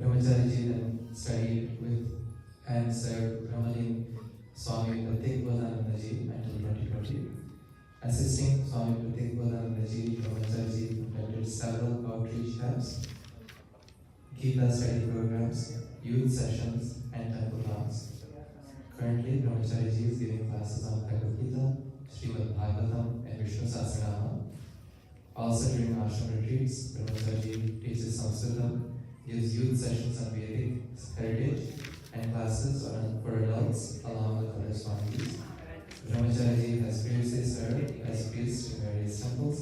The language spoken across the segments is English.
Brahmachariji then studied with and served Brahmalin Swami Pratik Bodanandaji until 2020. Assisting Swami Pratik Bodanandaji, Brahmachariji conducted several outreach camps, Gita study programs, youth sessions, and temple rounds. Currently, Brahmachariji is giving classes on Bhagavad Gita, Srimad Bhagavatam, and Vishnu Sahasranama. Also during ashram retreats, Brahmachariji teaches Sanskritam, gives youth sessions on Vedic heritage, and classes for adults along with other Swamis. Brahmachariji has previously served as priest in various temples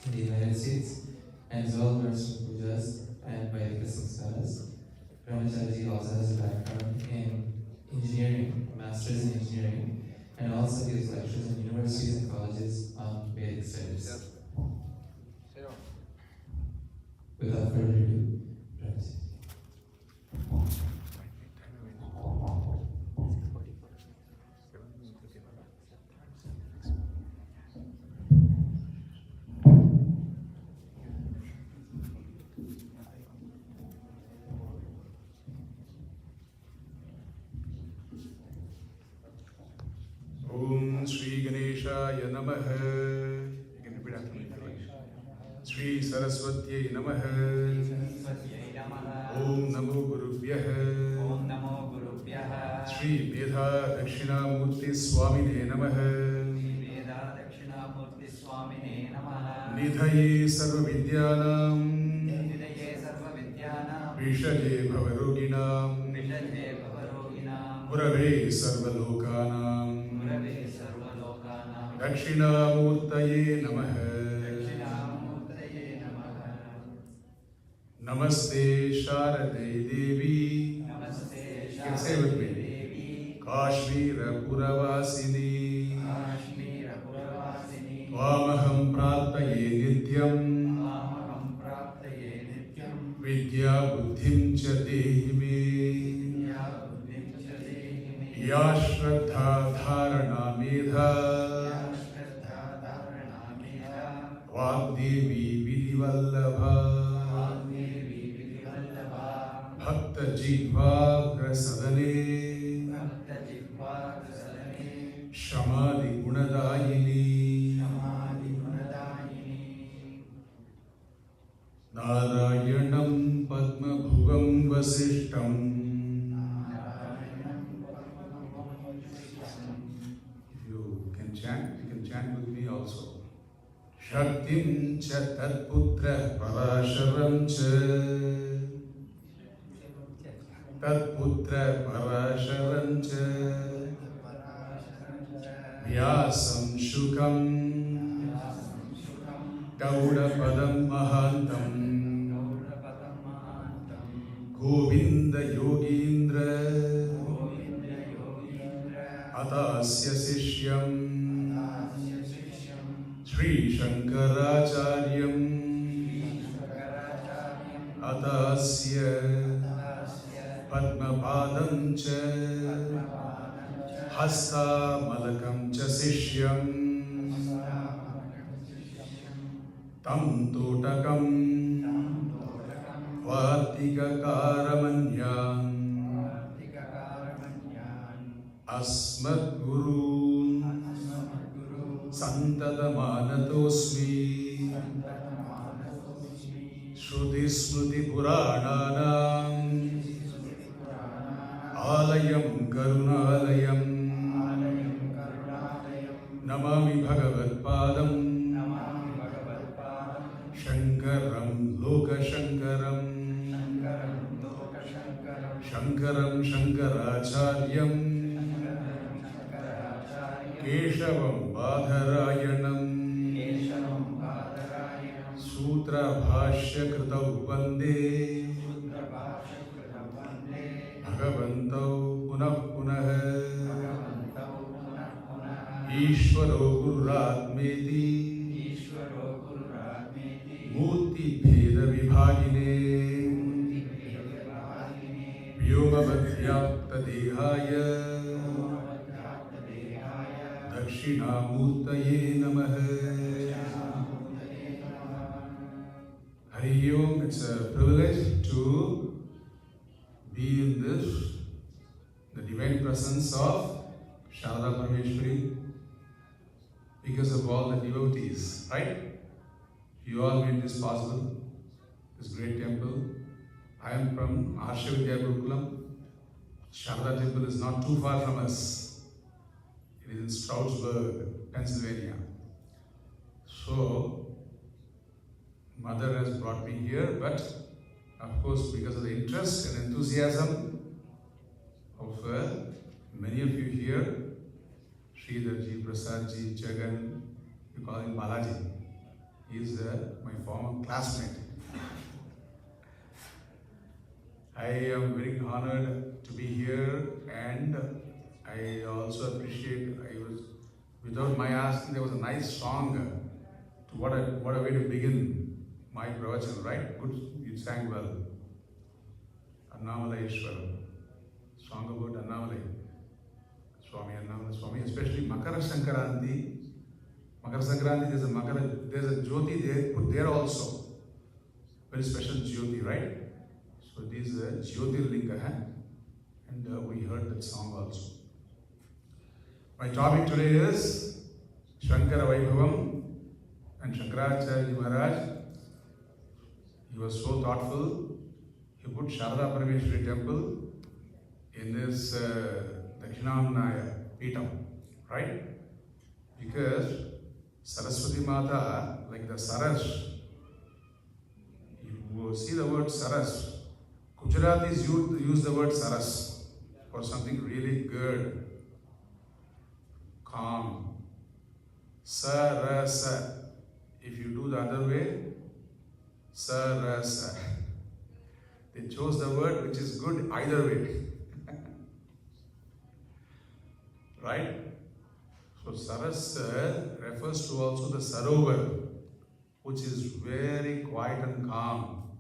in the United States and is well versed in Poojas and Vedic Sanskaras. Brahmachariji also has a background in engineering, a master's in engineering, and also gives lectures in universities and colleges on Vedic studies. Without further ado, Brahmachariji. Om Shri Ganeshaya Namaha. You can repeat after me. Shri Saraswatyai Namaha. Om Namo Gurubhyah. Om Namo Gurubhyah. Shri Vedha Dakshinamurti Swamine Namaha. Shri Vedha Dakshinamurti Swamine Namaha. Nidhaye Sarva Vidyanam. Nidhaye Sarva Vidyanam. Vishaje Bhavaroginam. Vishaje Bhavaroginam. Purave Sarva Lokanam. Purave Sarva Lokanam. Dakshinamurtaye Namaha. Dakshinamurtaye Namaha. Namaste Sharadai Devi. Namaste You can say with me. Devi. Kashmira Puravasini. Kashmira Puravasini. Tvamaham Prarthaye Nityam. Tvamaham Prarthaye Nityam. Vidya Buddhim Cha Dehi Me. Vidya Buddhim Cha Dehi Me. Ya Shraddha Dharana Medha. Ya Shraddha Dharana Medha. Vagdevi Vidivallabha. Vagdevi Vidivallabha. Bhakta Jivvagra Sadane. Bhakta Jivva Prasadane. Shamadhi Gunadayini. Samadhi Gunadayini. Narayanam Padma Bhugam Vasishtam. You can chant with me also. Shaktim cha tatputra parasharam cha. Tatputra parasharam cha. Vyasam shukam. Gaudapadam mahantam. Govinda Yogindra. Atasya Sishyam. Sri Shankaracharyam. Atasya Padmapadam cha. Hasta Malakam cha Sishyam. Tam Totakam. Vartika Karamanyam. Asmat Guru Santadamanatosmi Shruti Smruti Purananam Alayam Karunalayam Namami Bhagavad Padam Shankaram Loka Shankaram Shankaram Shankaracharyam Keshavam Badharayanam Sutra Bhashya Kritau Vande Bhagavantau Punah Punah Ishvaro Gururatmeti Murti Bheda Vibhagine Vyoma Bhatyapta Dehaya Dakshinamurtaye Namaha. Hari Om. It's a privilege to presence of Sharada Parmeshwari, because of all the devotees, right? You all made this possible, this great temple. I am from Vidya Gurukulam. Sharada temple is not too far from us. It is in Stroudsburg, Pennsylvania. So, Mother has brought me here, but of course, because of the interest and enthusiasm of many of you here, Sridharji, Prasadji, Jagan, you call him Balaji. He is my former classmate. I am very honored to be here, and I also appreciate, without my asking, there was a nice song. What a way to begin my pravachan, right? Good, you sang well. Annamalai Ishwara. Song about Annamalai. Swami, especially Makara Sankranti. Makara Sankranti, there's a Jyoti there, put there also. Very special Jyoti, right? So this is a Jyotirlinga, and we heard that song also. My topic today is Shankara Vaibhavam and Shankaracharya Maharaj. He was so thoughtful. He put Sharada Parameshwari temple in this Dakshinamnaya Peetam, right? Because Saraswati Mata, like the Saras, you see the word Saras. Gujaratis use the word Saras for something really good, calm. Sarasa. If you do the other way, Sarasa. They chose the word which is good either way. Right? So Saras refers to also the Sarovar, which is very quiet and calm,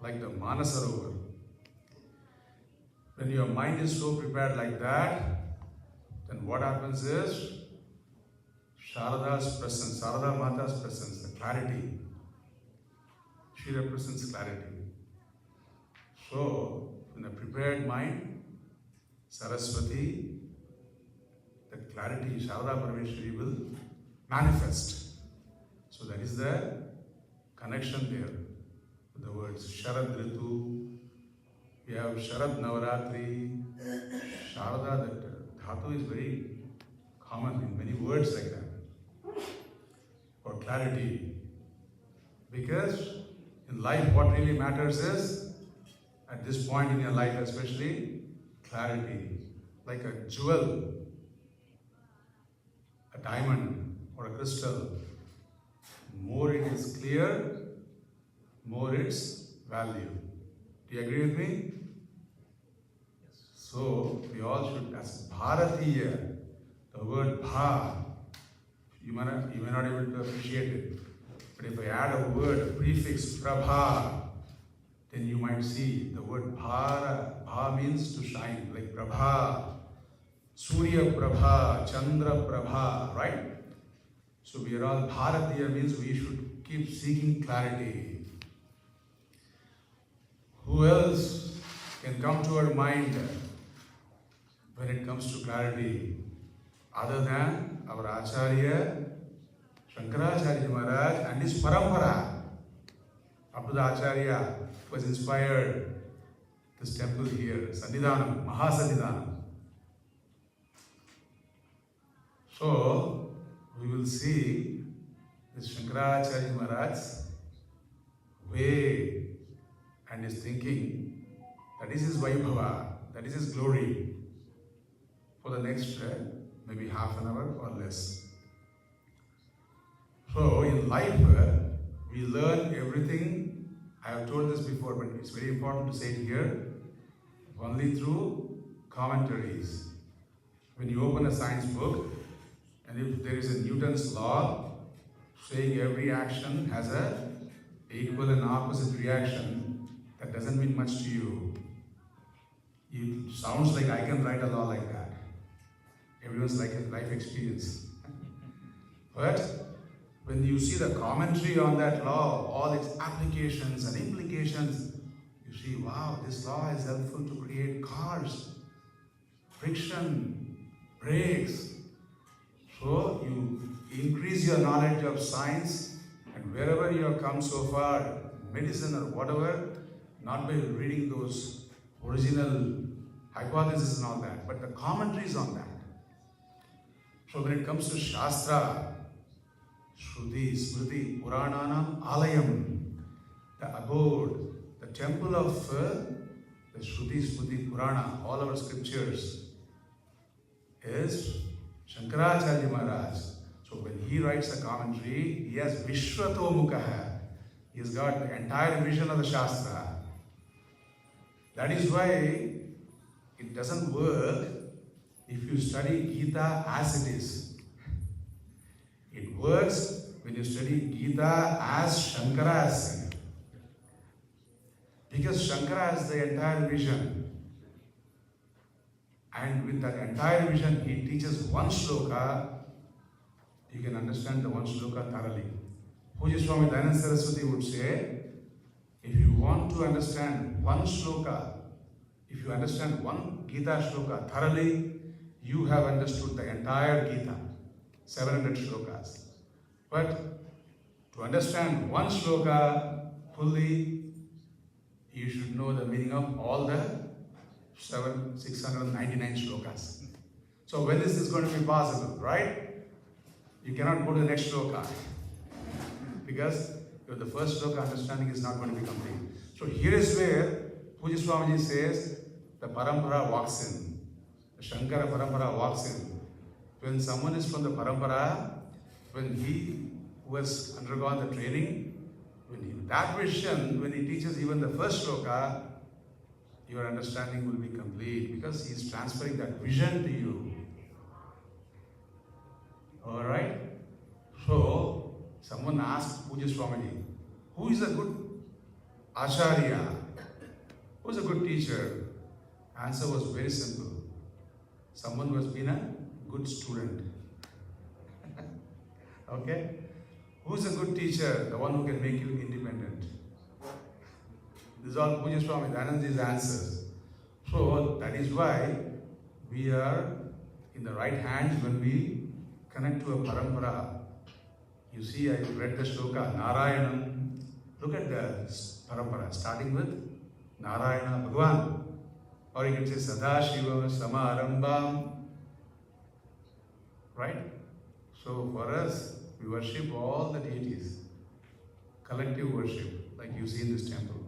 like the Manasarovar. When your mind is so prepared like that, then what happens is Sharada's presence, Sharada Mata's presence, the clarity. She represents clarity. So, in a prepared mind, Saraswati, the clarity, Sharada Parameshwari will manifest. So that is the connection there with the words Sharad Ritu. We have Sharad Navaratri, Sharada, that dhatu is very common in many words like that. For clarity. Because in life what really matters is, at this point in your life especially, clarity. Like a jewel, a diamond or a crystal. More it is clear, more its value. Do you agree with me? So, we all should, as Bharatiya, the word Bha, you may not be able to appreciate it. But if I add a word, a prefix, Prabha, then you might see the word Bhara. Bha means to shine, like Prabha, Surya Prabha, Chandra Prabha, right? So we are all Bharatiya means we should keep seeking clarity. Who else can come to our mind when it comes to clarity other than our Acharya, Shankaracharya Maharaj and his Parampara? Up to the Acharya was inspired this temple here, Sannidhanam, Mahasannidhanam. So, we will see this Shankaracharya Maharaj's way and his thinking. That is his Vaibhava, that is his glory for the next maybe half an hour or less. So in life, we learn everything. I have told this before, but it's very important to say it here. Only through commentaries. When you open a science book, and if there is a Newton's law saying every action has an equal and opposite reaction, that doesn't mean much to you. It sounds like I can write a law like that. Everyone's life experience. But when you see the commentary on that law, all its applications and implications, you see, wow, this law is helpful to create cars, friction breaks. So you increase your knowledge of science, and wherever you have come so far, medicine or whatever, not by reading those original hypotheses and all that, but the commentaries on that. So when it comes to Shastra, Shruti, Smriti, Purananam, Alayam, the abode, the temple of the Shruti, Smriti, Purana, all our scriptures, is Shankaracharya Maharaj. So when he writes a commentary, he has Vishwato Mukha. He has got the entire vision of the Shastra. That is why it doesn't work if you study Gita as it is. It works when you study Gita as Shankara has said. Because Shankara has the entire vision. And with that entire vision, he teaches one shloka. You can understand the one shloka thoroughly. Poojas Swami Dayananda Saraswati would say, if you want to understand one shloka, if you understand one Gita shloka thoroughly, you have understood the entire Gita, 700 shlokas. But to understand one shloka fully, you should know the meaning of all the 699 shlokas. So when is this going to be possible, right? You cannot go to the next shloka because the first shloka understanding is not going to be complete. So here is where Pooja Swamiji says the parampara walks in. The Shankara parampara walks in. When someone is from the parampara, when he who has undergone the training, that vision, when he teaches even the first shloka, your understanding will be complete because he is transferring that vision to you. Alright? So, someone asked Pooja Swamiji, who is a good acharya? Who is a good teacher? Answer was very simple. Someone who has been a good student. Okay? Who is a good teacher? The one who can make you independent. This is all Pooja Swami Dayanandaji's answers. So that is why we are in the right hands when we connect to a parampara. You see, I read the shloka, Narayanam. Look at the parampara, starting with Narayana Bhagavan. Or you can say Sadashiva Samarambam. Right? So for us, we worship all the deities. Collective worship, like you see in this temple.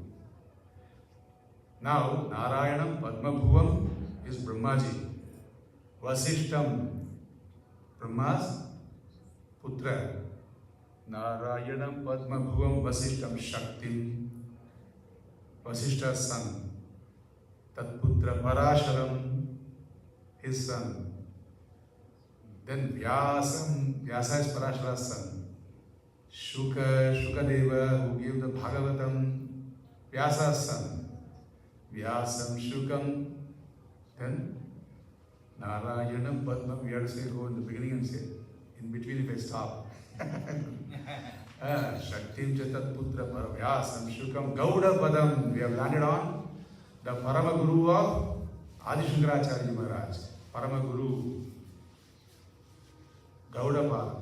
Now, Narayanam Padmabhuvam is Brahmaji. Vasishtam, Brahma's putra. Narayanam Padmabhuvam Vasishtam Shaktim. Vasishta's son. Tatputra Parasharam, his son. Then Vyasam, Vyasa is Parashara's son. Shukadeva, who gave the Bhagavatam, Vyasa's son. Vyasam, Shukam. Then Narayanam, Padma, we have to say, go in the beginning and say, in between if I stop. Shaktim Jatat Putra Paravyasam, Shukam, Gauda Padam. We have landed on the Parama Guru of Adi Shankaracharya Maharaj. Parama Guru. Gaudapada.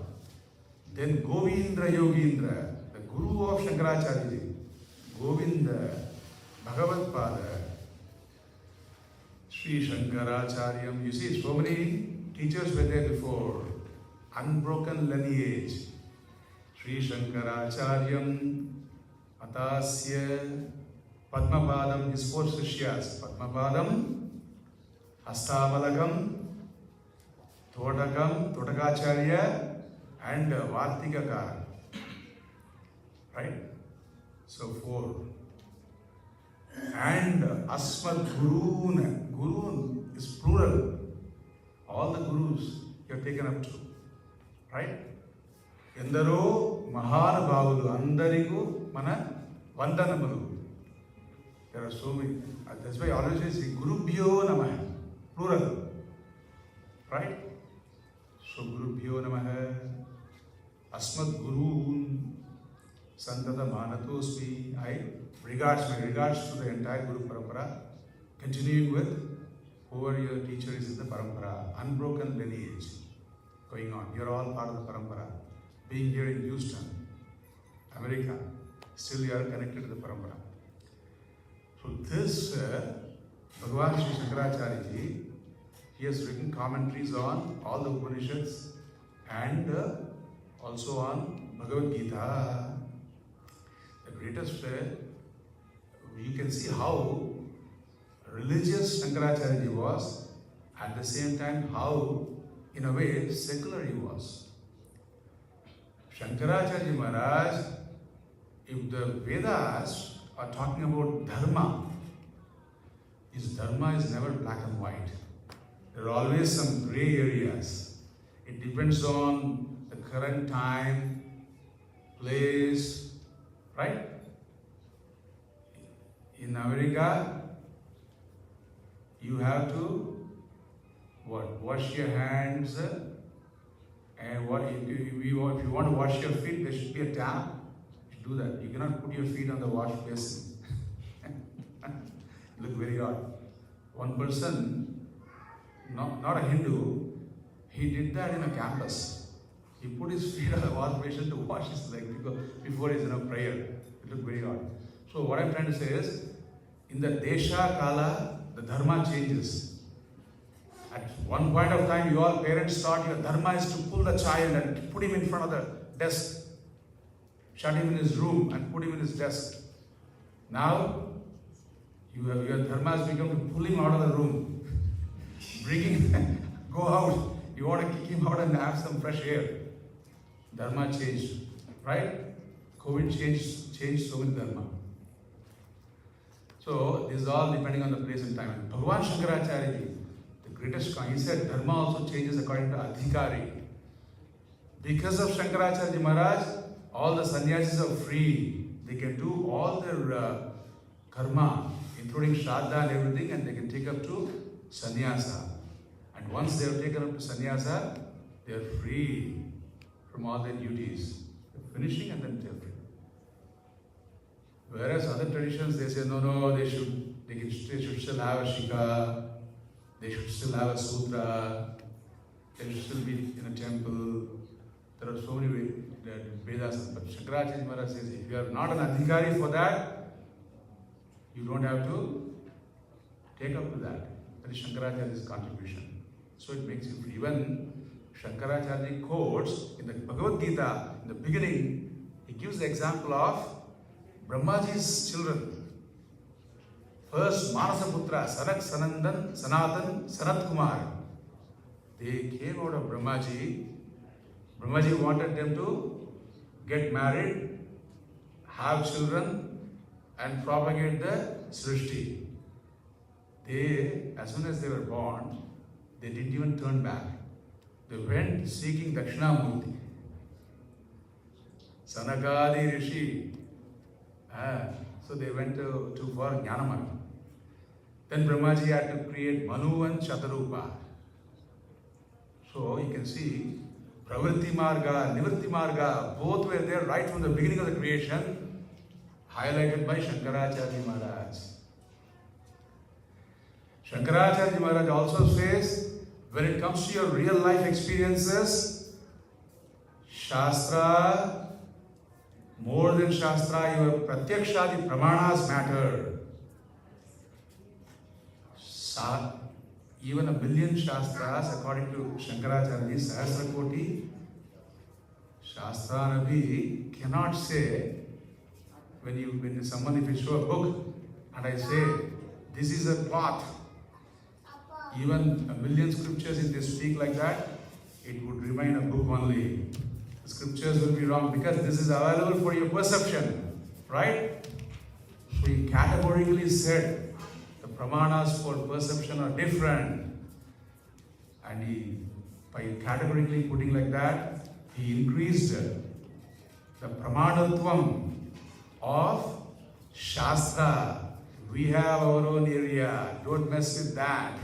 Then Govindra Yogindra, the Guru of Shankaracharya ji. Govinda, Bhagavad Pada, Sri Shankaracharyam. You see, so many teachers were there before. Unbroken lineage. Sri Shankaracharyam, Atasya, Padmapadam, his four Srishyas. Padmapadam, Hastamalakam, Todakacharya, and Vartikakara. Right? So four. And Asmad Gurun. Gurun is plural. All the gurus you have taken up to. Right? Endaro Mahanabhavulu Andariku Mana Vandanamulu. There are so many. That's why I always say Gurubhyo Namah. Plural. Right? So Gurubhyo Namaha, Asmad Gurun, Santata Manatosmi. My regards to the entire Guru Parampara. Continuing with whoever your teacher is in the parampara, unbroken lineage going on. You're all part of the parampara. Being here in Houston, America, still you are connected to the parampara. So this Bhagavan Sri Shankaracharya ji, he has written commentaries on all the Upanishads and also on Bhagavad Gita. The greatest, you can see how religious Shankaracharya ji was, at the same time how, in a way, secular he was. Shankaracharya ji Maharaj, if the Vedas are talking about dharma, his dharma is never black and white. There are always some gray areas. It depends on the current time, place, right? In America, you have to wash your hands, and if you want to wash your feet, there should be a tap. You do that. You cannot put your feet on the wash basin. Look very odd. One person, not a Hindu, he did that in a campus. He put his feet on the wash basin to wash his leg before his prayer. It looked very odd. So what I'm trying to say is, in the Desha Kala, the dharma changes. At one point of time, you all parents thought your dharma is to pull the child and put him in front of the desk, shut him in his room and put him in his desk. Now, your dharma has become to pull him out of the room, bring him, go out. You want to kick him out and have some fresh air. Dharma changed, right? COVID changed so many dharma. So this is all depending on the place and time. And Bhagavan Shankaracharya ji, the greatest, he said dharma also changes according to adhikari. Because of Shankaracharya ji Maharaj, all the sannyasis are free. They can do all their karma, including shraddha and everything, and they can take up to sannyasa. And once they have taken up to sannyasa, they are free from all their duties. They're finishing and then they're free. Whereas other traditions, they say, no, they should still have a shika, they should still have a sutra, they should still be in a temple. There are so many Vedas. But Shankaracharya Maharaj says, if you are not an adhikari for that, you don't have to take up to that. That is Shankaracharya's contribution. So it makes you free. Even Shankaracharya quotes in the Bhagavad Gita, in the beginning, he gives the example of Brahmaji's children. First, Manasaputra, Sanak, Sanandan, Sanatan, Sanat Kumar. They came out of Brahmaji. Brahmaji wanted them to get married, have children, and propagate the Srishti. They, as soon as they were born, they didn't even turn back. They went seeking Dakshinamurti. Sanakadi Rishi. So they went to for Jnanamaya. Then Brahmaji had to create Manu and Shatarupa. So you can see Pravritti Marga, Nivritti Marga, both were there right from the beginning of the creation, highlighted by Shankaracharya Maharaj. Shankaracharya Maharaj also says, when it comes to your real life experiences, Shastra, more than Shastra, your Pratyakshadi Pramanas matter. Even 1,000,000 Shastras, according to Shankaracharya, Sahasra Koti, Shastra Nabi cannot say, when someone, if you show a book, and I say, this is a path, even 1,000,000 scriptures, if they speak like that, it would remain a book only. The scriptures will be wrong because this is available for your perception, right? So he categorically said the pramanas for perception are different. And he, by categorically putting like that, he increased the pramanatvam of Shastra. We have our own area, don't mess with that.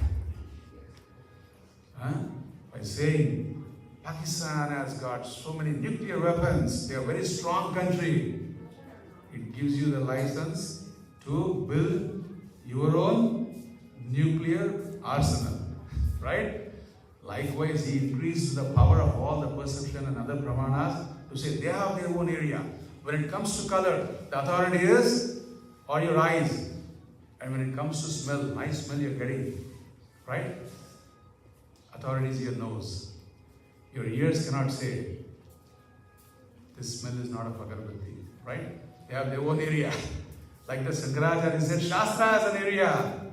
By saying, Pakistan has got so many nuclear weapons, they are a very strong country. It gives you the license to build your own nuclear arsenal, right? Likewise, he increased the power of all the perception and other pramanas to say they have their own area. When it comes to color, the authority is on your eyes. And when it comes to smell, nice smell you're getting, right? Authority is your nose. Your ears cannot say, this smell is not of agarbatti, right? They have their own area. Like the Shankaracharya said, Shastra has an area.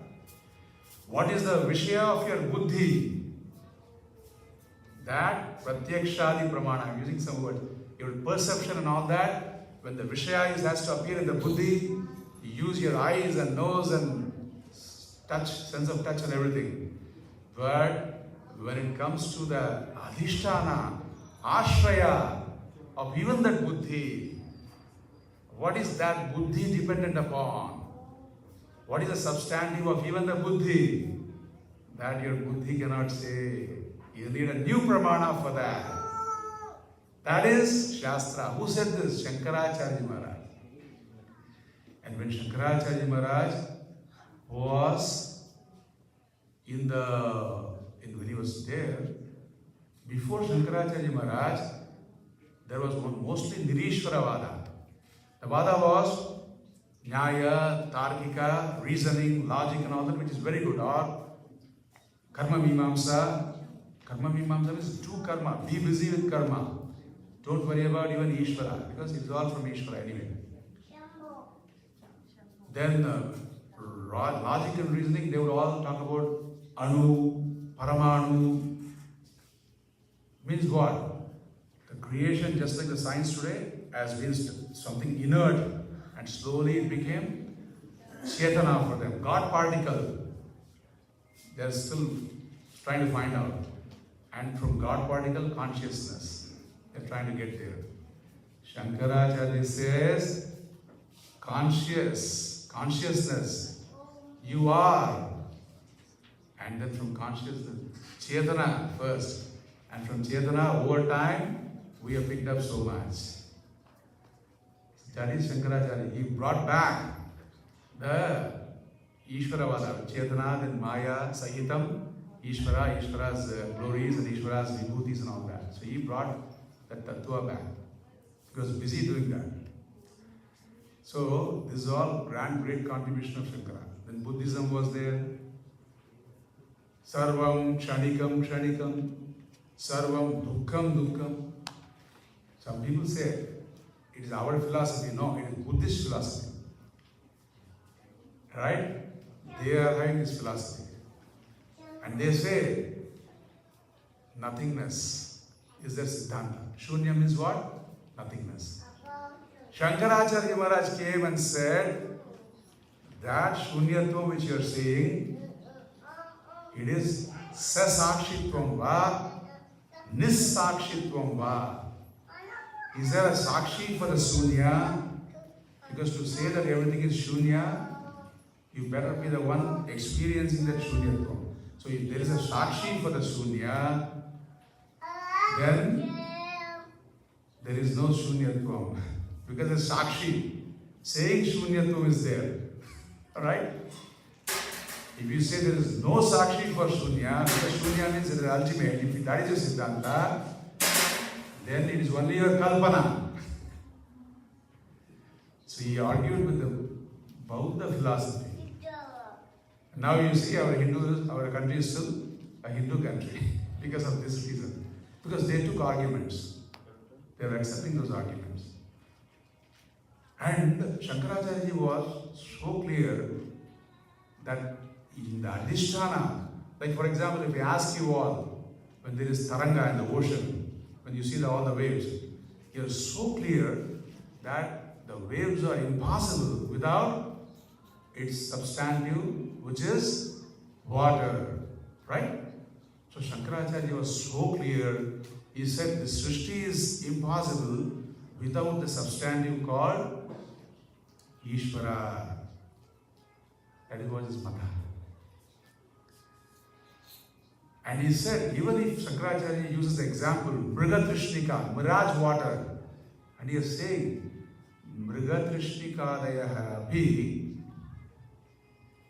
What is the Vishaya of your buddhi? That pratyakshadi pramana, I'm using some words, your perception and all that, when the Vishaya has to appear in the buddhi, you use your eyes and nose and touch, sense of touch and everything. But when it comes to the adhisthana, ashraya of even that buddhi, what is that buddhi dependent upon? What is the substantive of even the buddhi? That your buddhi cannot say. You need a new pramana for that. That is Shastra. Who said this? Shankaracharya Maharaj. And when Shankaracharya Maharaj was when he was there, before Shankaracharya Maharaj, there was mostly Nirishvara Vada. The Vada was Nyaya, Tarkika, reasoning, logic and all that, which is very good. Or Karma Mimamsa. Karma Mimamsa means do karma. Be busy with karma. Don't worry about even Ishvara, because it's all from Ishvara anyway. Then logic and reasoning, they would all talk about Anu, Paramanu. Means what? The creation, just like the science today, has been something inert, and slowly it became Chetana for them. God particle. They are still trying to find out. And from God particle, consciousness. They are trying to get there. Shankaracharya says, consciousness, you are. And then from consciousness, Chetana first. And from Chetana, over time, we have picked up so much. That is Shankaracharya. He brought back the Ishvaravada, Chetana, then Maya, Sahitam, Ishvara, Ishvara's glories and Ishvara's vibhutis and all that. So he brought that Tattva back. He was busy doing that. So this is all great contribution of Shankara. Then Buddhism was there. Sarvam Kshanikam Kshanikam. Sarvam Dukkham Dukkham. Some people say it is our philosophy. No, it is Buddhist philosophy. Right? They are having this philosophy. And they say nothingness is their Siddhanta. Shunya means what? Nothingness. Shankaracharya Maharaj came and said that Shunyatva which you are seeing, it is Sasakshitvam va, Nissakshitvam va. Is there a Sakshi for the Shunya? Because to say that everything is Shunya, you better be the one experiencing that Shunyatva. So if there is a Sakshi for the Shunya, then there is no Shunyatva. Because the Sakshi saying Shunyatva is there. Alright? If you say there is no Sakshi for Shunya, because Shunya means it is ultimate. If that is your Siddhanta, then it is only your Kalpana. So he argued with the Bauddha philosophy. Now you see our country is still a Hindu country because of this reason. Because they took arguments. They are accepting those arguments. And Shankaracharya was so clear that in the Adhisthana, like for example, if I ask you all, when there is Taranga in the ocean, when you see all the waves, you are so clear that the waves are impossible without its substantive, which is water, right? So Shankaracharya was so clear, he said the Srishti is impossible without the substantive called Ishvara. That is what his mata. And he said, even if Shankaracharya uses the example, Mrigatrishnika, mirage water, and he is saying, Mrigatrishnikadayaha bhi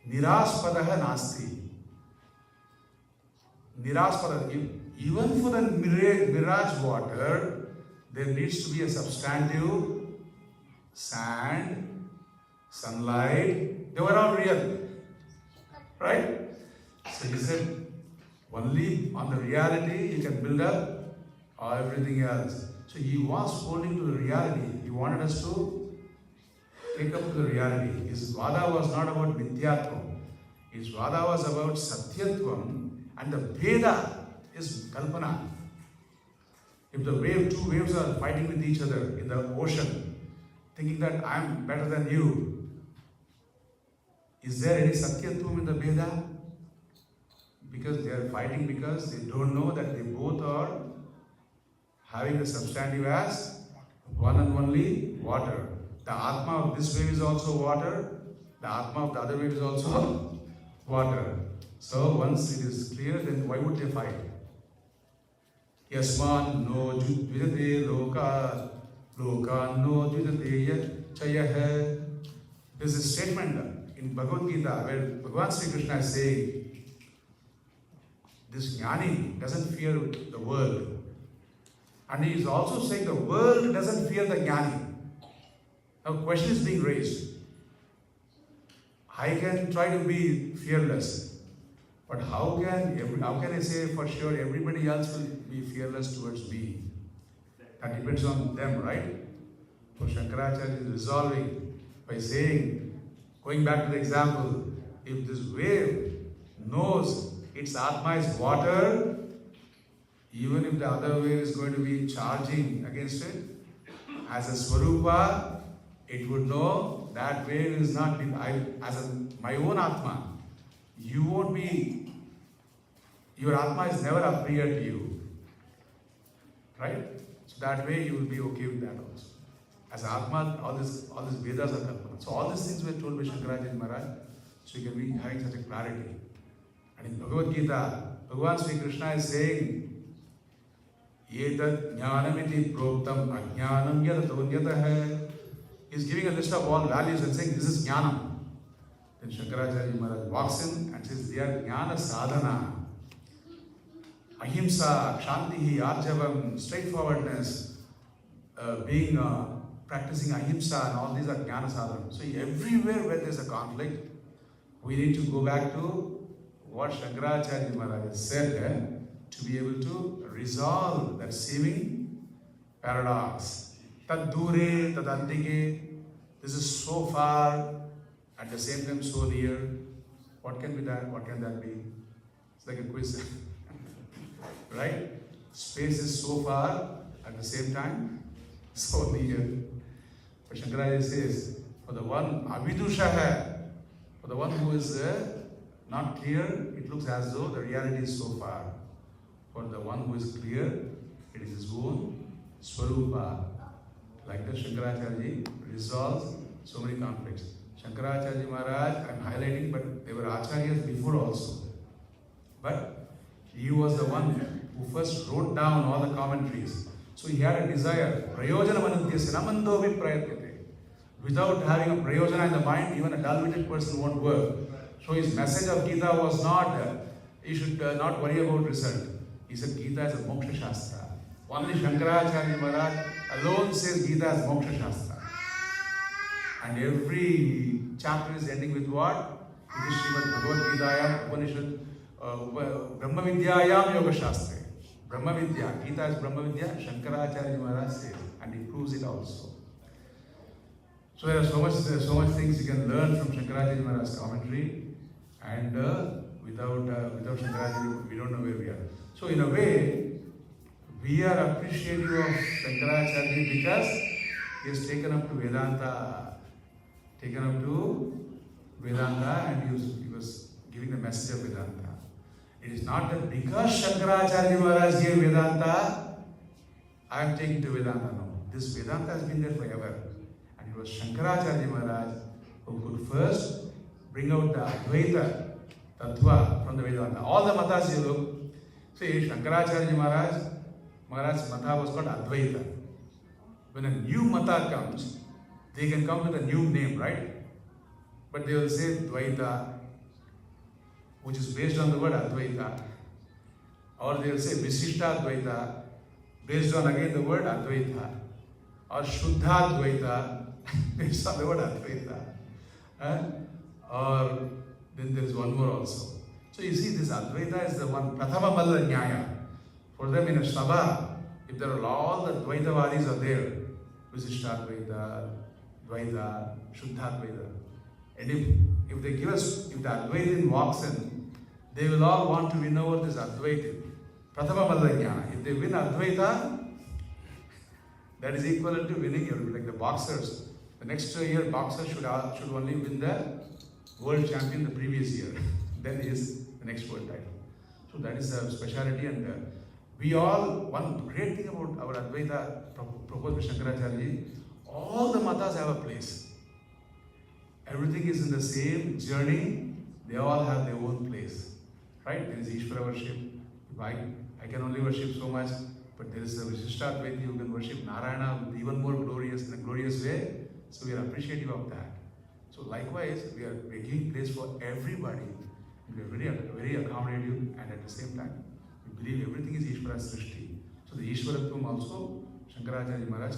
Niraspadaha nasti. Niraspada. Even for the mirage water, there needs to be a substantive, sand, sunlight. They were all real. Right? So he said, only on the reality you can build up everything else. So he was holding to the reality. He wanted us to take up to the reality. His vada was not about Vidyatvam. His vada was about Satyatvam, and the Veda is Kalpana. If the two waves are fighting with each other in the ocean, thinking that I am better than you, is there any Satyatvam in the Veda? Because they are fighting because they don't know that they both are having the substantive as one and only water. The Atma of this wave is also water, the Atma of the other wave is also water. So once it is clear, then why would they fight? Yasman no judvijate loka, loka no judvijate chayah. There is a statement in Bhagavad Gita where Bhagavan Sri Krishna is saying, this jnani doesn't fear the world. And he is also saying the world doesn't fear the jnani. Now question is being raised. I can try to be fearless, but how can I say for sure everybody else will be fearless towards me? That depends on them, right? So Shankaracharya is resolving by saying, going back to the example, if this wave knows its Atma is water, even if the other wave is going to be charging against it, as a Swarupa, it would know that wave is not, my own Atma. You won't be, your Atma is never appeared to you. Right? So that way you will be okay with that also. As Atma, all these Vedas are Kalpana. So all these things were told by Shankaracharya Maharaj, so you can be having such a clarity. And in Bhagavad Gita, Bhagavan Sri Krishna is saying, Yetat jnanamiti proktam ajnanam yadatonyatah. He is giving a list of all values and saying, this is jnanam. Then Shankaracharya Maharaj walks in and says, they are jnana sadhana. Ahimsa, kshantihi, arjavam, straightforwardness, practicing ahimsa, and all these are jnana sadhana. So everywhere where there is a conflict, we need to go back to what Shankaracharya Maharaj said to be able to resolve that seeming paradox. Tad dure, tad antike. This is so far, at the same time so near. What can be that? What can that be? It's like a quiz. Right? Space is so far, at the same time so near. But Shankaracharya says, for the one avidusha hai, for the one who is not clear, it looks as though the reality is so far. For the one who is clear, it is his own Swarupa. Like that, Shankaracharya resolves so many conflicts. Shankaracharya Maharaj, I am highlighting, but there were Acharyas before also. But he was the one who first wrote down all the commentaries. So he had a desire. Prayojana manantyasya namandovi prayatyate. Without having a prayojana in the mind, even a dull-witted person won't work. So his message of Gita was not, he should not worry about result. He said Gita is a moksha shastra. Only Shankaracharya Maharaj alone says Gita is moksha shastra. And every chapter is ending with what? It is Srimad Bhagavad Gita, Upanishad, Brahma Vidyayam Yoga Shastra. Brahma Vidya, Gita is Brahma Vidya, Shankaracharya Maharaj says, and he proves it also. So there are so much things you can learn from Shankaracharya Maharaj's commentary, and without Shankaracharya, we don't know where we are. So in a way, we are appreciative of Shankaracharya because he has taken up to Vedanta, and he was giving the message of Vedanta. It is not that because Shankaracharya Maharaj gave Vedanta, I am taking to Vedanta. No. This Vedanta has been there forever. And it was Shankaracharya Maharaj who could first bring out the Advaita Tattva from the Vedanta. All the matas you look, see Shankaracharya Maharaj's mata was called Advaita. When a new mata comes, they can come with a new name, right? But they will say Dvaita, which is based on the word Advaita. Or they will say Visishta Advaita, based on again the word Advaita. Or Shuddha Advaita, based on the word Advaita. Or then there is one more also. So you see, this Advaita is the one, Prathama Malla Nyaya. For them in a Sabha, if there are all the Dvaitavadis are there, Visishta Advaita, Dvaita, Shuddha Advaita. And if they give us, if the Advaitin walks in, they will all want to win over this Advaitin. Prathama Malla Jnana. If they win Advaita, that is equivalent to winning everything. Like the boxers. The next year, boxers should only win the world champion the previous year. Then is the next world title. So that is the speciality, and we all, one great thing about our Advaita proposed by Shankaracharya, all the matas have a place. Everything is in the same journey, they all have their own place. Right? There is Ishvara worship. I can only worship so much, but there is a Visishta Advaita who can worship Narayana with even more glorious, in a glorious way. So we are appreciative of that. So likewise, we are giving place for everybody. We are very accommodative, and at the same time, we believe everything is Ishvara Srishti. So the Ishvaratvam also, Shankaracharya Maharaj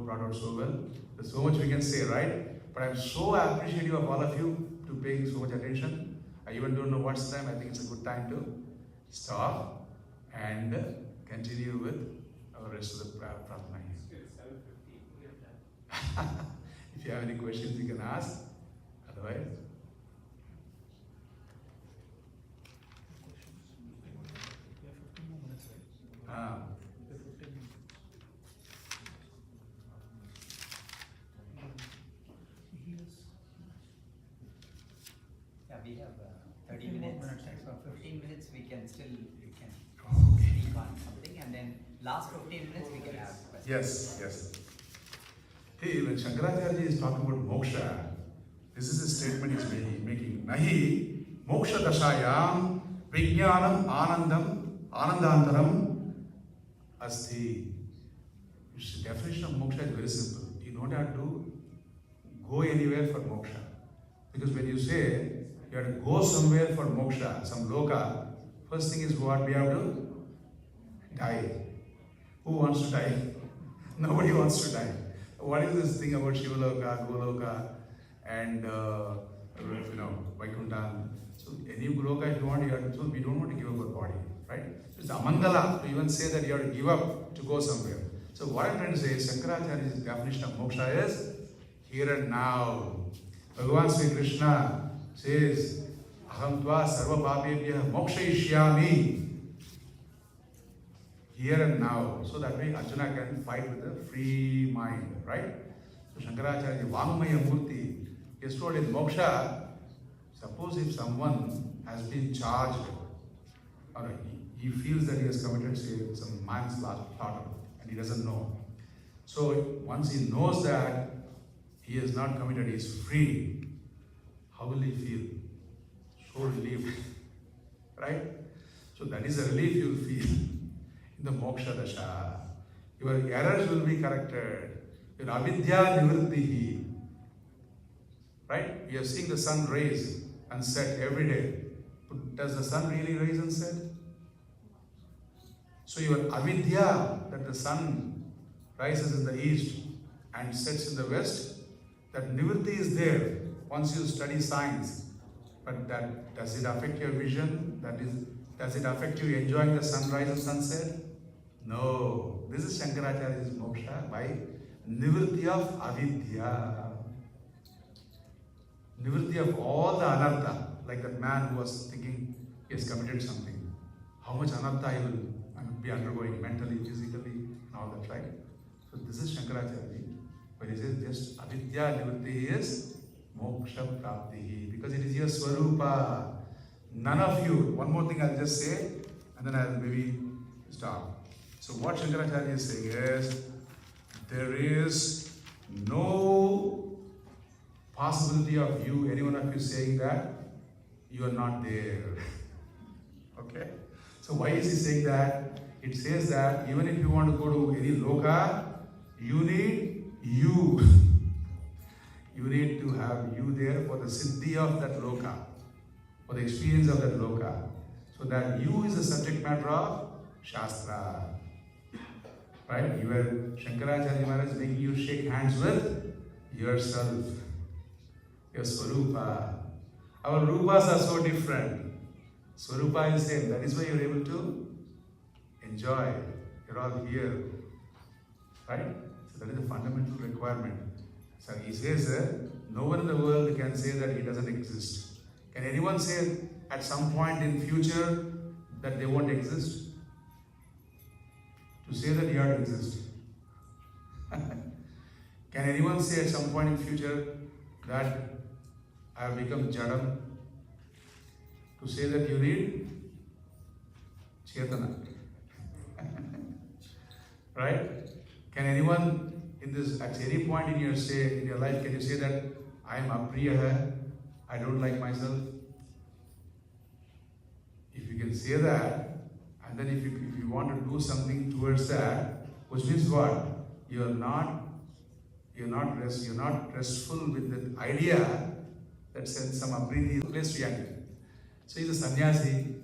brought out so well. There's so much we can say, right? But I'm so appreciative of all of you to paying so much attention. I even don't know what's the time. I think it's a good time to stop and continue with our rest of the pratna. If you have any questions, you can ask. Otherwise, Yeah, we have 30 minutes. So 15 minutes we can still speak on something, and then last 15 minutes we can ask questions. Yes. Hey, when Shankaracharya is talking about moksha, this is a statement he's making. Nahi moksha dashayam vijnanam anandantaram asti. The definition of moksha is very simple. You don't have to go anywhere for moksha. Because when you say you have to go somewhere for moksha, some loka, first thing is what we have to die. Who wants to die? Nobody wants to die. What is this thing about Shivaloka, Goloka, and Vaikuntha? So any Goloka if you want, so we don't want to give up our body, right? It's amangala to even say that you have to give up to go somewhere. So what I'm trying to say is Shankaracharya's definition of moksha is here and now. Bhagavan Sri Krishna says, Aham tva sarva papebhyah mokshayishyami. Here and now. So that way Arjuna can fight with a free mind, right? So Shankaracharya, Vangmaya Murti, is told in moksha, suppose if someone has been charged, or he feels that he has committed, say, some manslaughter, and he doesn't know. So once he knows that he has not committed, he is free, how will he feel? So relieved, right? So that is a relief you will feel in the moksha dasha. Your errors will be corrected. Your avidya nivrittihi. Right? You are seeing the sun rise and set every day. But does the sun really rise and set? So your avidya, that the sun rises in the east and sets in the west, that nivritti is there once you study science. But that does it affect your vision? Does it affect you enjoying the sunrise and sunset? No. This is Shankaracharya's moksha by nivritti of avidya. Nivritti of all the anartha, like that man who was thinking he has committed something. How much anartha he will be undergoing mentally, physically, and all that, right? So this is Shankaracharya. But he says just avidya nivritti is moksha praptihi, because it is your swarupa. None of you, one more thing I'll just say, and then I'll maybe stop. So what Shankaracharya is saying is, there is no possibility of you, any one of you saying that you are not there. Okay? So why is he saying that? It says that even if you want to go to any loka, you need you. You need to have you there for the siddhi of that loka. for the experience of that loka. So that you is the subject matter of Shastra. Right? You are Shankaracharya Maharaj is making you shake hands with yourself, your Swarupa. Our Rupas are so different. Swarupa is same. That is why you are able to enjoy. You're all here. Right? So that is a fundamental requirement. So he says, no one in the world can say that he doesn't exist. Can anyone say at some point in future that they won't exist? To say that you have to exist. Can anyone say at some point in future that I have become Jadam? To say that you need Chetana. Right? Can anyone in this, at any point in your life, can you say that I am apriya, I don't like myself? If you can say that, and then if you want to do something towards that, which means what? You're not restful with the idea that some apriti place reality. So he's a sannyasi,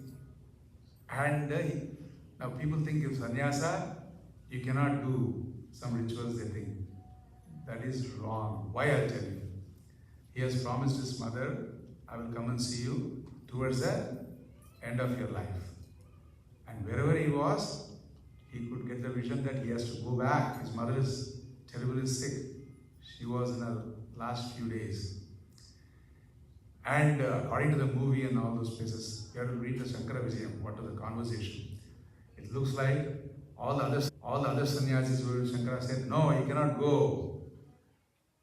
and now people think if sannyasa, you cannot do some rituals, they think. That is wrong. Why? I'll tell you. He has promised his mother, I will come and see you towards the end of your life. And wherever he was, he could get the vision that he has to go back. His mother is terribly sick. She was in her last few days. And according to the movie and all those places, you have to read the Shankara Vijayam, what was the conversation. It looks like all the other sannyasis were Shankara said, no, he cannot go.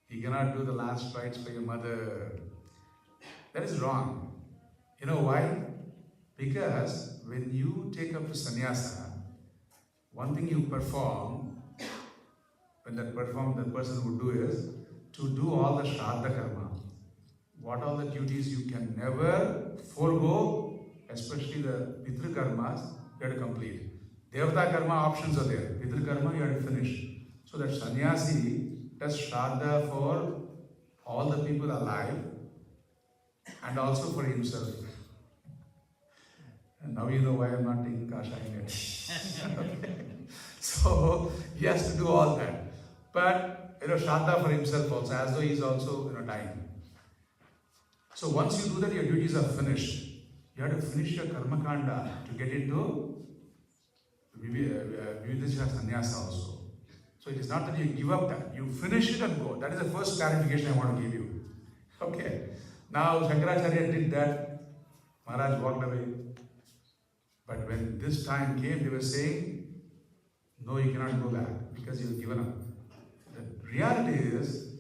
He cannot do the last rites for your mother. That is wrong. You know why? Because when you take up the sannyasa, one thing you perform, when that person would do is to do all the Shraddha karma. What all the duties you can never forego, especially the Pitru karmas, you have to complete. Devata karma options are there. Pitru karma you have to finish. So that sannyasi does Shraddha for all the people alive and also for himself. And now you know why I'm not taking Kashayam yet. Okay. So he has to do all that. But Shraddha for himself also, as though he's also dying. So once you do that, your duties are finished. You have to finish your karma kanda to get into Vividha Sannyasa also. So it is not that you give up that. You finish it and go. That is the first clarification I want to give you. Okay. Now Shankaracharya did that. Maharaj walked away. But when this time came, they were saying, no, you cannot go back because you have given up. The reality is,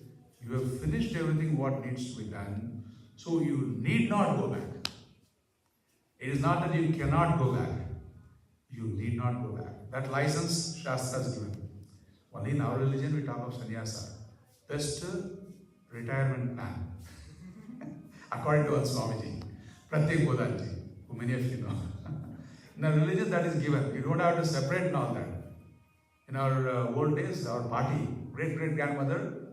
you have finished everything what needs to be done, so you need not go back. It is not that you cannot go back. You need not go back. That license Shastra has given. Only in our religion we talk of sannyasa. Best retirement plan. According to our Swamiji, Pratyek Bodanji, who many of you know. In our religion that is given. You don't have to separate and all that. In our old days, our party, great-great-grandmother,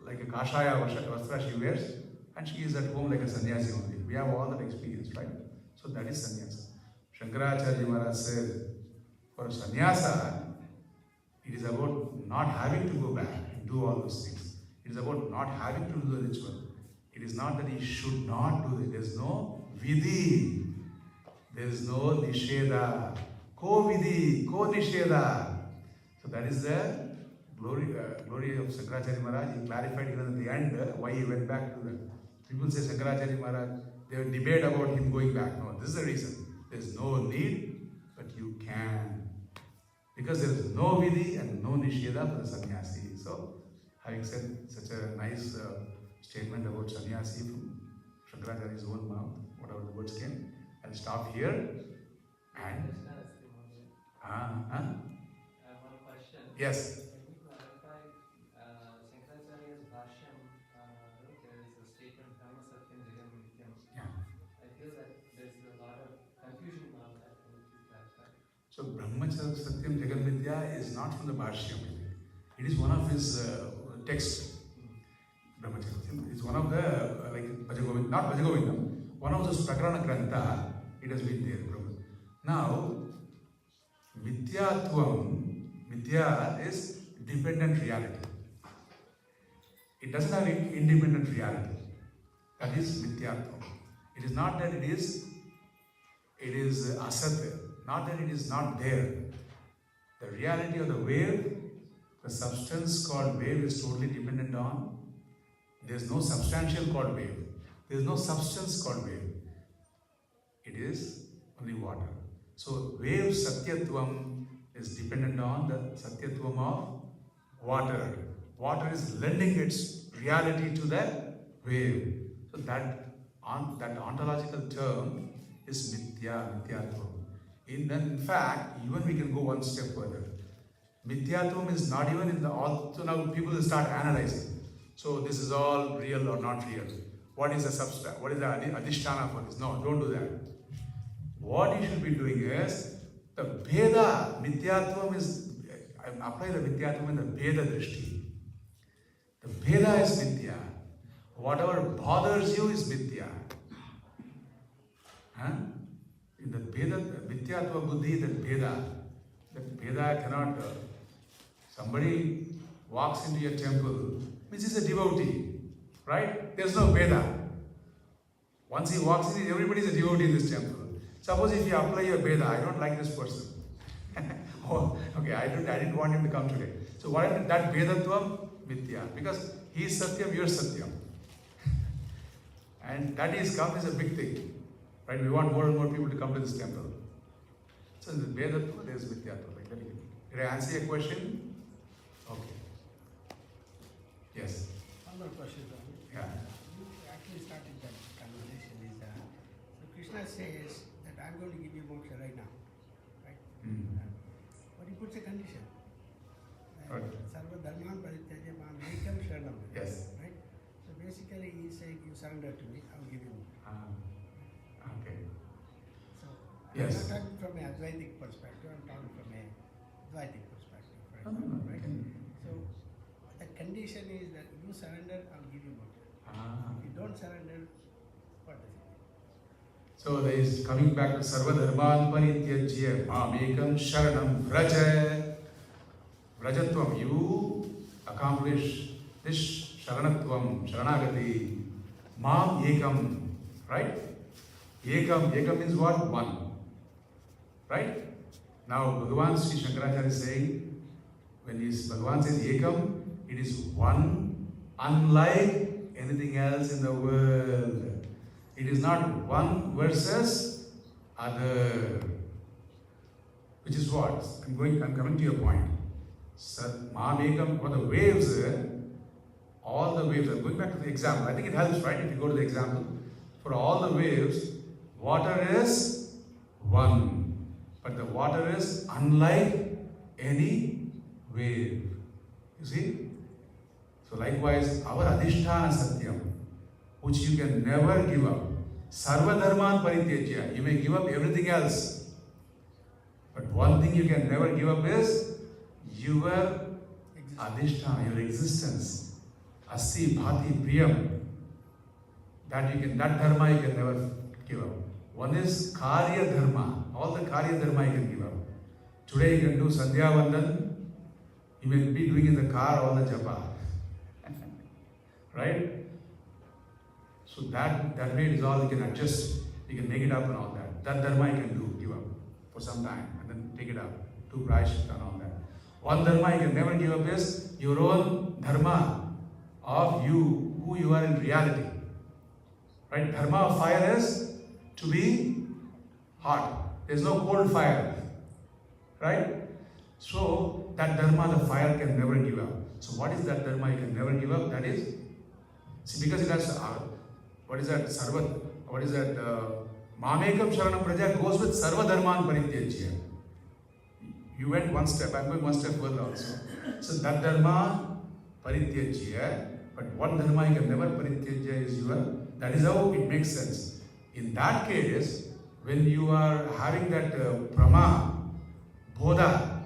like a kashaya vastra she wears, and she is at home like a sannyasi only. We have all that experience, right? So that is sannyasa. Shankaracharya Maharaj said, for sannyasa, it is about not having to go back and do all those things. It is about not having to do the ritual. It is not that he should not do it. There is no vidhi. There is no nisheda. Ko-vidhi, ko-nisheda. So that is the glory of Shankaracharya Maharaj. He clarified even at the end why he went back to that. People say Shankaracharya Maharaj, they will debate about him going back. No, this is the reason. There is no need, but you can. Because there is no vidhi and no nisheda for the sannyasi. So, having said such a nice statement about sannyasi from Shankaracharya's own mouth, whatever the words came, I'll stop here and. I have one question. Yes. Can you clarify Shankaracharya's Bhashyam? There is a statement, Dhamma Satyam Jagam Nityam. Yeah. I feel that there's a lot of confusion around that. Can you please clarify? So Brahmacharya Satyam Jagat Vidya is not from the Bhashyam. It is one of his texts. Brahmacharya Satyam. It's one of the, like Bhajagovindam, not Bhajagovindam, one of those Prakarana Grantha, it has been there. Now, Vidya is dependent reality. It doesn't have independent reality. That is Vidyatvam. It is not that it is asat, not that it is not there. The reality of the wave, the substance called wave is totally dependent on. There is no substantial called wave. There is no substance called wave. It is only water. So wave Satyatvam is dependent on the Satyatvam of water. Water is lending its reality to the wave. So that ontological term is Mityatvam. In fact, even we can go one step further. Mityatvam is not even in the all. So now people will start analyzing. So this is all real or not real. What is the substance? What is the adhisthana for this? No, don't do that. What you should be doing is the Bheda, Mityatvam is, apply the Mityatvam in the Bheda Drishti. The Bheda is Vidya. Whatever bothers you is Vidya. In the Bheda, Vidyatva Buddhi, that Bheda cannot, somebody walks into your temple, which is a devotee, right? There's no Bheda. Once he walks in, everybody is a devotee in this temple. Suppose if you apply your Bheda, I don't like this person. Oh, okay, I didn't want him to come today. So what is that Bhedatvam? Vidya. Because he is Satyam, you are Satyam. And that is come is a big thing. Right? We want more and more people to come to this temple. So in the Vedatva, there is Vidyatva. Like that. Did I answer your question? Okay. Yes. One more question. Yeah. You actually started that conversation is so Krishna says that I'm going to give you moksha right now. Right? But he puts a condition. Right. Sarva dharman parityaja mam ekam sharanam. Yes. Right? So basically he's saying you surrender to me, I'll give you moksha. Okay. So Yes. I'm not talking from a Advaitic perspective, I'm talking from a Dvaitic perspective, right? Right? Okay. So the condition is that you surrender, I'll give you moksha. If you don't surrender, what does it mean? So there is coming back to Sarva Dharman Parityajya Mamekam Sharanam Vraja. Vrajatvam, you accomplish this Sharanatvam, Sharanagati, Mam Ekam, right? Ekam means what? One. Right? Now Bhagavan Sri Shankaracharya is saying, when Bhagavan says Ekam, it is one, unlike anything else in the world. It is not one versus other. Which is what? I'm coming to your point. Mamekam, for the waves, all the waves, I'm going back to the example. I think it helps, right? If you go to the example. For all the waves, water is one. But the water is unlike any wave. You see? So likewise, our Adhisthana Satyam, which you can never give up. Sarva Dharman Parityajya. You may give up everything else. But one thing you can never give up is your Adhisthana, your existence. Asti Bhati Priyam. That dharma you can never give up. One is Karya Dharma. All the Karya Dharma you can give up. Today you can do Sandhya Vandan. You may be doing in the car all the japa. Right? So that way is all you can adjust. You can make it up and all that. That dharma you can do, give up for some time and then take it up. Do prayashita and all that. One dharma you can never give up is your own dharma of you, who you are in reality. Right? Dharma of fire is to be hot. There is no cold fire. Right? So that dharma, the fire can never give up. So what is that dharma you can never give up? That is, see, because it has, what is that? Sarva, what is that? Mamekam Sharanam Praja goes with Sarva Dharman Parityajya. You went one step, I'm going one step further also. So that dharma Parityajya, but one dharma you can never Parityajya is your, that is how it makes sense. In that case, when you are having that Brahma, Bodha,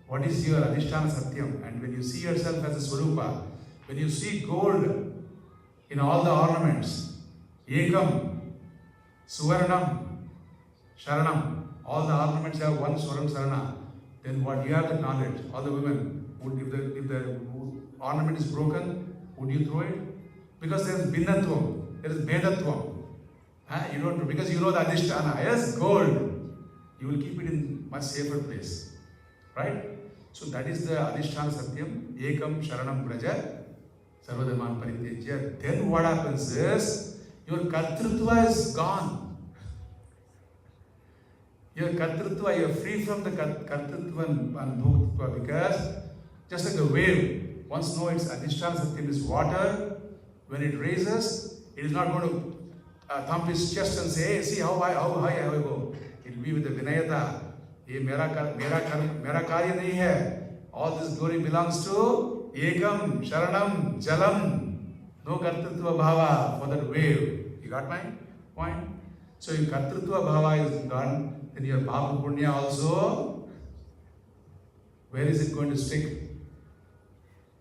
what is your Adhisthana Satyam? And when you see yourself as a Swarupa, when you see gold in all the ornaments, Ekam, Suvaranam, Sharanam. All the ornaments have one Swaram Sarana. Then what? You have the knowledge. All the women, if the ornament is broken, would you throw it? Because there is Bhinnatvam, there is Bhedatvam. You don't, because you know the Adhisthana. Yes, gold. You will keep it in much safer place. Right? So that is the Adhisthana Satyam, Ekam Sharanam Braja, Sarvadhaman Paritejya. Then what happens is, your Kartrutva is gone. Your Kartrutva, you are free from the Kartrutva and Bhoktva, because just like a wave, once know its Adhisthana Satyam is water, when it raises, it is not going to thump his chest and say, hey, see how high I go. It will be with the Vinayata. Ye mera karya nahi hai. All this glory belongs to Ekam, Sharanam, Jalam. No Kartrutva Bhava for that wave. You got my point? So if Kartrutva Bhava is gone, then your Bhava Punya also, where is it going to stick?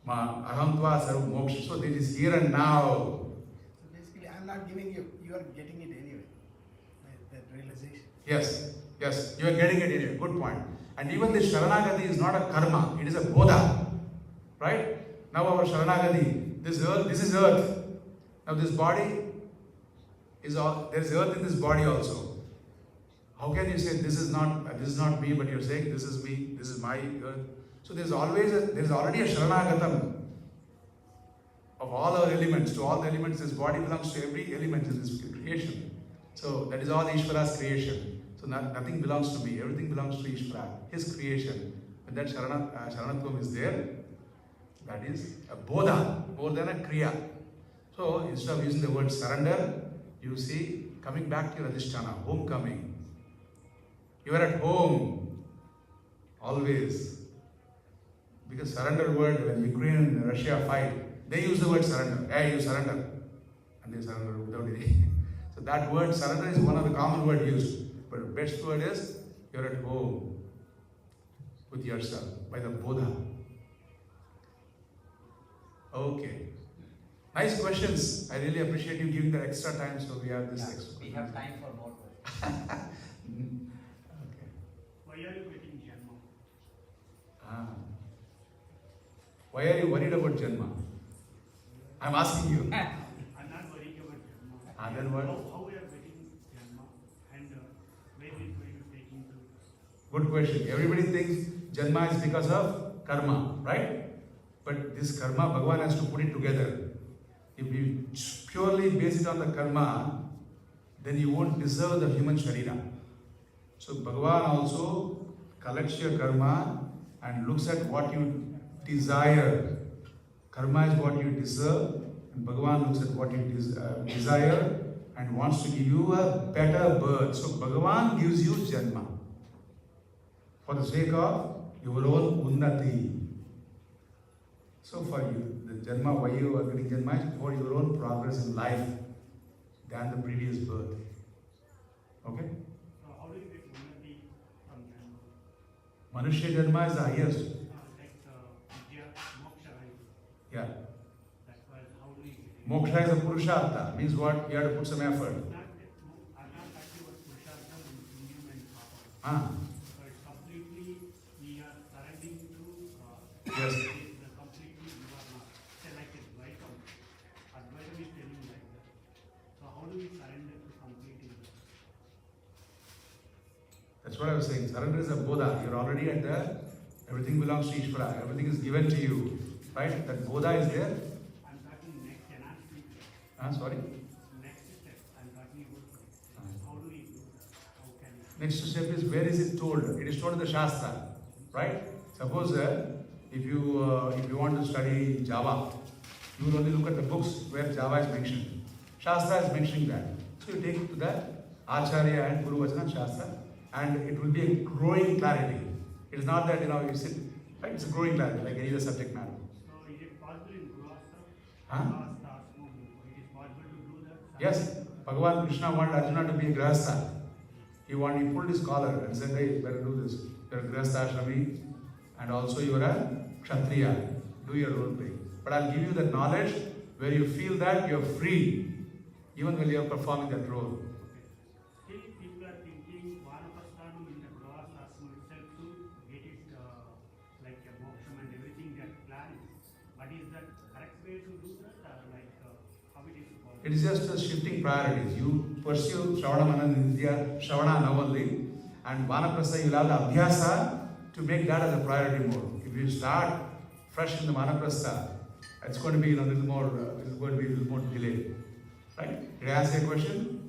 Ahamtva Sarva Moksha. So it is here and now. So basically, I'm not giving you, you are getting it anyway. That realization. Yes, you are getting it anyway. Good point. And even this Sharanagati is not a karma, it is a bodha. Right? Now our Sharanagati, this is earth. Now this body is all, there is earth in this body also. How can you say this is not me, but you're saying this is me, this is my earth? So there is already a Sharanagatam of all our elements. To all the elements, this body belongs to every element in this creation. So that is all Ishvara's creation. So nothing belongs to me, everything belongs to Ishvara, his creation. When that Sharanatvam is there, that is a bodha, more than a kriya. So instead of using the word surrender, you see, coming back to your Adhisthana, homecoming. You are at home, always. Because surrender word, when Ukraine and Russia fight, they use the word surrender. Hey, you surrender. And they surrender without any. So that word surrender is one of the common words used. But the best word is, you're at home with yourself, by the Bodha. Okay. Nice questions. I really appreciate you giving the extra time, so we have this extra. We have time for more questions. Okay. Why are you getting Janma? Why are you worried about Janma? I'm asking you. I'm not worried about Janma. Then what? How we are getting Janma and where is going to take into? Good question. Everybody thinks Janma is because of karma, right? But this karma, Bhagavan has to put it together. If you purely base it on the karma, then you won't deserve the human sharira. So Bhagavan also collects your karma and looks at what you desire. Karma is what you deserve, and Bhagavan looks at what you desire and wants to give you a better birth. So Bhagavan gives you Janma for the sake of your own unnati. So for you, the Janma, why you are getting Janma is for your own progress in life than the previous birth. Okay? So how do you get unnati from Janma? Manushya Janma is the highest. Like Vidya, Moksha, Yeah. that's why how do you get it? Moksha is a Purushartha, means what? You have to put some effort. I'm not talking about Purushartham and Punyam and Papa. So it's completely, we are surrendering to Yes. the completely you are not. Say like a Dvaitam. Advaitam is telling like that. So how do we surrender to completing that? That's what I was saying. Surrender is a bodha. You're already at the, everything belongs to Ishvara. Everything is given to you. Right? That bodha is there. I'm talking next enhancement. Sorry? Next step. I'm talking about how do we do that? How can we? Next step is, where is it told? It is told in the Shastra. Right? Suppose if you want to study Java, you will only look at the books where Java is mentioned. Shastra is mentioning that. So you take it to that Acharya and Guru Vachana Shastra, and it will be a growing clarity. It is not that, you sit, right? It's a growing clarity, like any other subject matter. So is it possible in Gurvasta? Huh? It is possible to do that? Yes, Bhagavan Krishna wanted Arjuna to be a Grahastha. He pulled his collar and said, hey, better do this. You're a Grahastha Ashrami, and also you are a Kshatriya. Do your role play. But I'll give you the knowledge where you feel that you're free, even when you're performing that role. It is just a shifting priorities. You pursue Shravanam and Vidya, Shravana now only, and Vanaprastha you will have the Abhyasa to make that as a priority mode. If you start fresh in the Vanaprastha, it's going to be a little more, it's going to be a little more delayed. Right? Did I answer your question?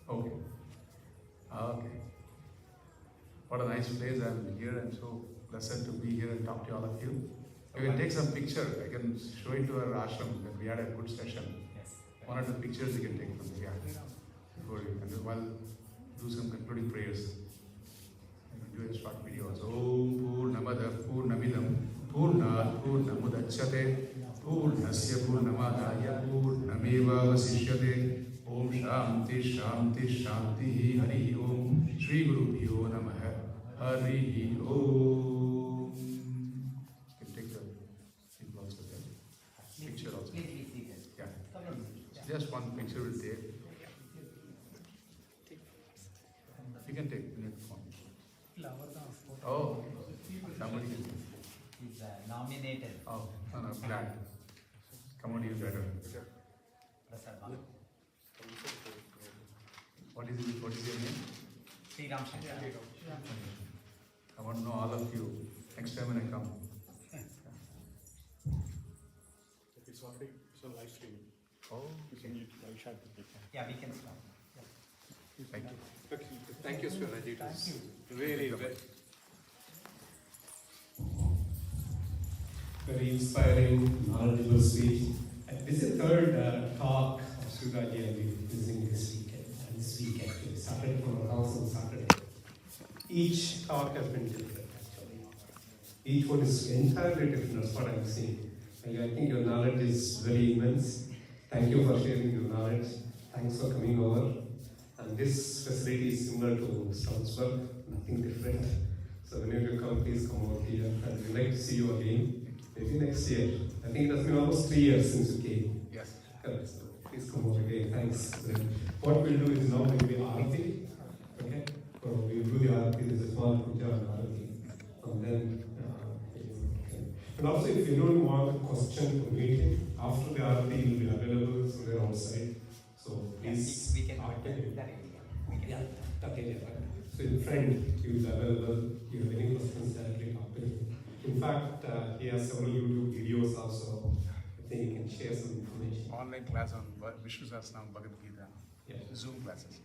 Okay. Okay. What a nice place. I'm here. I'm so blessed to be here and talk to all of you. We can take some picture. I can show it to our ashram that we had a good session. Yes. One or two pictures you can take from here. Before you can do some concluding prayers. I can do a short video also. Om Purnamada Purnamidam Purnat Purnamudachyate Purnasya Purnamadaya Purnameva Vasishyate Om Shanti Shanti Shanti Hari Om Shri Guru Bhyo Namaha Hari Om. You can take the people also there. Picture also. Please see this. Yeah. Just one picture will take. You can take your phone. Oh, somebody can. He's nominated. Oh, no, no, glad. Come on, you better. Prasad Babu. What is your name? Sri Ram Shankar. I want to know all of you next time when I come. It's already on live stream. Oh, Yeah, we can stop. thank you. Thank you, Swaraj. It was really very inspiring, knowledgeable speech. And this is the third talk of Suraji I'll be listening this weekend. And this week actually started from our house on Saturday. Each talk has been different actually. Each one is entirely different, that's what I'm seeing. And I think your knowledge is very immense. Thank you for sharing your knowledge. Thanks for coming over. And this facility is similar to Stroudsburg, nothing different. So whenever you come, please come over here. And we'd like to see you again. Maybe next year. I think it has been almost 3 years since you came. Yes. Correct. So please come over again. Thanks. What we'll do is now will be Arati. Okay? So we'll do the Arati. There's a small puja and Arati. And then, and also if you don't want a question to meet him, after the Arati he will be available somewhere outside. So please. We can talk to him. that area. We can. Yeah. Okay. So in front, he will be available. If you have any questions, directly talk to him. In fact, he has several YouTube videos also. I think he can share some information. Online class on Vishnu Sahasranam Bhagavad Gita. Yeah. Zoom classes.